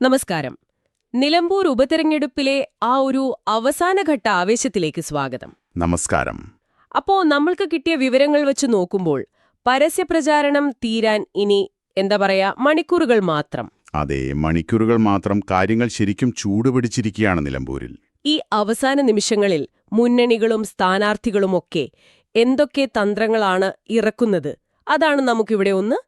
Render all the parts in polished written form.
നമസ്കാരം. നിലമ്പൂർ ഉപതെരഞ്ഞെടുപ്പിലെ ആ ഒരു അവസാനഘട്ട ആവേശത്തിലേക്ക് സ്വാഗതം. നമസ്കാരം. അപ്പോ നമ്മൾക്ക് കിട്ടിയ വിവരങ്ങൾ വെച്ച് നോക്കുമ്പോൾ പരസ്യപ്രചാരണം തീരാൻ ഇനി മണിക്കൂറുകൾ മാത്രം. അതെ, മണിക്കൂറുകൾ മാത്രം. കാര്യങ്ങൾ ശരിക്കും ചൂടുപിടിച്ചിരിക്കുകയാണ് നിലമ്പൂരിൽ. ഈ അവസാന നിമിഷങ്ങളിൽ മുന്നണികളും സ്ഥാനാർത്ഥികളുമൊക്കെ എന്തൊക്കെ തന്ത്രങ്ങളാണ് ഇറക്കുന്നത്? അതാണ് നമുക്കിവിടെ ഒന്ന്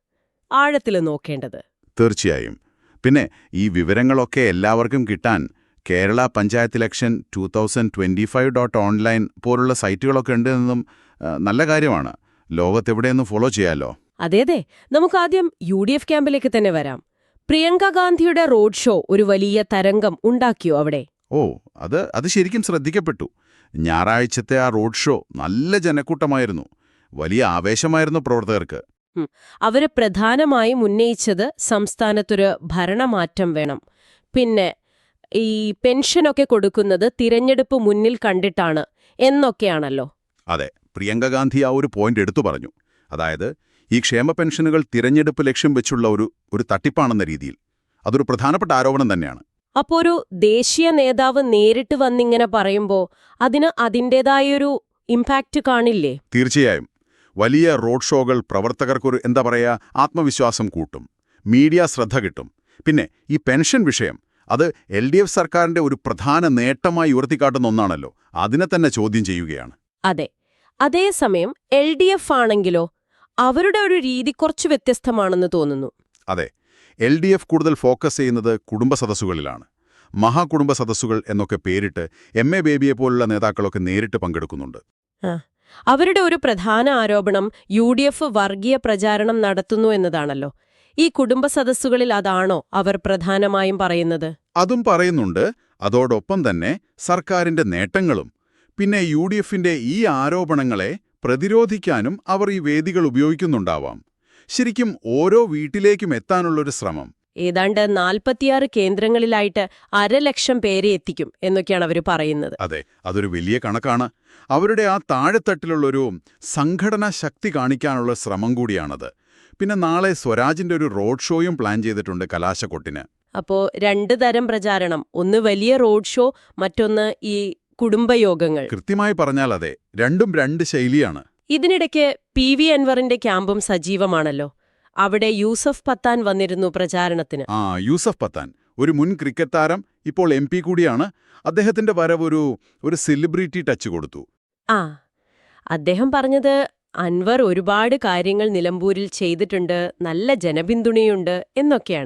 ആഴത്തിൽ നോക്കേണ്ടത്. തീർച്ചയായും. പിന്നെ ഈ വിവരങ്ങളൊക്കെ എല്ലാവർക്കും കിട്ടാൻ കേരള പഞ്ചായത്ത് ഇലക്ഷൻ 2025.online പോലുള്ള സൈറ്റുകളൊക്കെ ഉണ്ടെന്നതും നല്ല കാര്യമാണ്. ലോകത്തെവിടെയൊന്നും ഫോളോ ചെയ്യാലോ. അതെ, നമുക്കാദ്യം UDF ക്യാമ്പിലേക്ക് തന്നെ വരാം. പ്രിയങ്ക ഗാന്ധിയുടെ റോഡ് ഷോ ഒരു വലിയ തരംഗം ഉണ്ടാക്കിയോ അവിടെ? ഓ, അത് ശരിക്കും ശ്രദ്ധിക്കപ്പെട്ടു. ഞായറാഴ്ചത്തെ ആ റോഡ് ഷോ നല്ല ജനക്കൂട്ടമായിരുന്നു. വലിയ ആവേശമായിരുന്നു പ്രവർത്തകർക്ക്. അവര് പ്രധാനമായും ഉന്നയിച്ചത് സംസ്ഥാനത്തൊരു ഭരണമാറ്റം വേണം, പിന്നെ ഈ പെൻഷനൊക്കെ കൊടുക്കുന്നത് തിരഞ്ഞെടുപ്പ് മുന്നിൽ കണ്ടിട്ടാണ് എന്നൊക്കെയാണല്ലോ. അതെ, പ്രിയങ്ക ഗാന്ധി ആ ഒരു പോയിന്റ് എടുത്തു പറഞ്ഞു. അതായത് ഈ ക്ഷേമ പെൻഷനുകൾ തിരഞ്ഞെടുപ്പ് ലക്ഷ്യം വെച്ചുള്ള ഒരു തട്ടിപ്പാണെന്ന രീതിയിൽ. അതൊരു പ്രധാനപ്പെട്ട ആരോപണം തന്നെയാണ്. അപ്പോ ഒരു ദേശീയ നേതാവ് നേരിട്ട് വന്നിങ്ങനെ പറയുമ്പോ അതിന് അതിൻ്റെതായൊരു ഇമ്പാക്റ്റ് കാണില്ലേ? തീർച്ചയായും. വലിയ റോഡ് ഷോകൾ പ്രവർത്തകർക്കൊരു ആത്മവിശ്വാസം കൂട്ടും, മീഡിയ ശ്രദ്ധ കിട്ടും. പിന്നെ ഈ പെൻഷൻ വിഷയം, അത് LDF സർക്കാരിന്റെ ഒരു പ്രധാന നേട്ടമായി ഉയർത്തിക്കാട്ടുന്ന ഒന്നാണല്ലോ. അതിനെ തന്നെ ചോദ്യം ചെയ്യുകയാണ്. അതെ. അതേസമയം LDF ആണെങ്കിലോ അവരുടെ ഒരു രീതി കുറച്ച് വ്യത്യസ്തമാണെന്ന് തോന്നുന്നു. അതെ, LDF കൂടുതൽ ഫോക്കസ് ചെയ്യുന്നത് കുടുംബ സദസ്സുകളിലാണ്. മഹാകുടുംബ സദസ്സുകൾ എന്നൊക്കെ പേരിട്ട് MA ബേബിയെ പോലുള്ള നേതാക്കളൊക്കെ നേരിട്ട് പങ്കെടുക്കുന്നുണ്ട്. അവരുടെ ഒരു പ്രധാന ആരോപണം UDF വർഗീയ പ്രചാരണം നടത്തുന്നു എന്നതാണല്ലോ. ഈ കുടുംബ സദസ്സുകളിൽ അതാണോ അവർ പ്രധാനമായും പറയുന്നത്? അതും പറയുന്നുണ്ട്. അതോടൊപ്പം തന്നെ സർക്കാരിന്റെ നേട്ടങ്ങളും. പിന്നെ UDFന്റെ ഈ ആരോപണങ്ങളെ പ്രതിരോധിക്കാനും അവർ ഈ വേദികൾ ഉപയോഗിക്കുന്നുണ്ടാവാം. ശരിക്കും ഓരോ വീട്ടിലേക്കും എത്താനുള്ളൊരു ശ്രമം. ഏതാണ്ട് 46 കേന്ദ്രങ്ങളിലായിട്ട് 1,00,000 പേരെ എത്തിക്കും എന്നൊക്കെയാണ് അവർ പറയുന്നത്. അതെ, അതൊരു വലിയ കണക്കാണ്. അവരുടെ ആ താഴെത്തട്ടിലുള്ളൊരു സംഘടനാ ശക്തി കാണിക്കാനുള്ള ശ്രമം കൂടിയാണത്. പിന്നെ നാളെ സ്വരാജിന്റെ ഒരു റോഡ് ഷോയും പ്ലാൻ ചെയ്തിട്ടുണ്ട് കലാശക്കൊട്ടിന്. അപ്പോ 2 തരം പ്രചാരണം, ഒന്ന് വലിയ റോഡ് ഷോ, മറ്റൊന്ന് ഈ കുടുംബയോഗങ്ങൾ. കൃത്യമായി പറഞ്ഞാൽ അതെ, രണ്ടും രണ്ട് ശൈലിയാണ്. ഇതിനിടയ്ക്ക് PV അൻവറിന്റെ ക്യാമ്പും സജീവമാണല്ലോ. അവിടെ യൂസഫ് പത്താൻ വന്നിരുന്നു പ്രചാരണത്തിന്. യൂസഫ് പത്താൻ ഒരു മുൻ ക്രിക്കറ്റ് താരം, ഇപ്പോൾ MP കൂടിയാണ്. അദ്ദേഹത്തിന്റെ വരവ് ഒരു സെലിബ്രിറ്റി ടച്ച് കൊടുത്തു. അദ്ദേഹം പറഞ്ഞത് അൻവർ ഒരുപാട് കാര്യങ്ങൾ നിലമ്പൂരിൽ ചെയ്തിട്ടുണ്ട്, നല്ല ജനപിന്തുണയുണ്ട് എന്നൊക്കെയാണ്.